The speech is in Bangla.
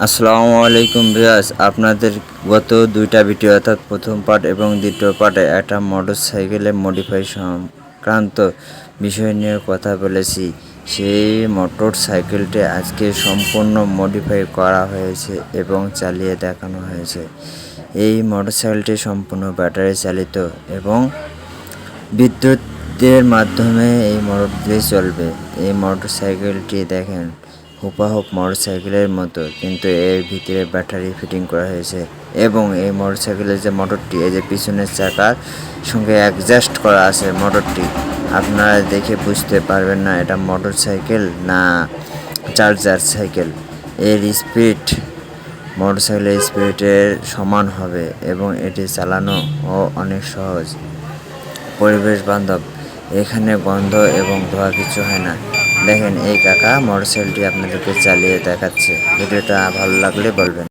আসসালামু আলাইকুম ভিউয়ার্স, আপনাদের গত দুইটা ভিডিও অর্থাৎ প্রথম পার্ট এবং দ্বিতীয় পার্টে একটা মোটরসাইকেলের মডিফাই সংক্রান্ত বিষয় নিয়ে কথা বলেছি। সেই মোটরসাইকেলটি আজকে সম্পূর্ণ মডিফাই করা হয়েছে এবং চালিয়ে দেখানো হয়েছে। এই মোটরসাইকেলটি সম্পূর্ণ ব্যাটারি চালিত এবং বিদ্যুতের মাধ্যমে এই মোটরটি চলবে। এই মোটরসাইকেলটি দেখেন হুবহু মোটরসাইকেলের মতো, কিন্তু এর ভিতরে ব্যাটারি ফিটিং করা হয়েছে এবং এই মোটরসাইকেলের যে মোটরটি, এই যে পিছনের চাকার সঙ্গে অ্যাডজাস্ট করা আছে মোটরটি, আপনারা দেখে বুঝতে পারবেন না এটা মোটরসাইকেল না চার্জার সাইকেল। এর স্পিড মোটরসাইকেলের স্পিডের সমান হবে এবং এটি চালানো ও অনেক সহজ, পরিবেশ বান্ধব। এখানে গন্ধ এবং ধোয়া কিছু হয় না। দেখেন এই কাকা মোটরসাইকেলটি আপনাদেরকে চালিয়ে দেখাচ্ছে। ভিডিওটা ভালো লাগলে বলবেন।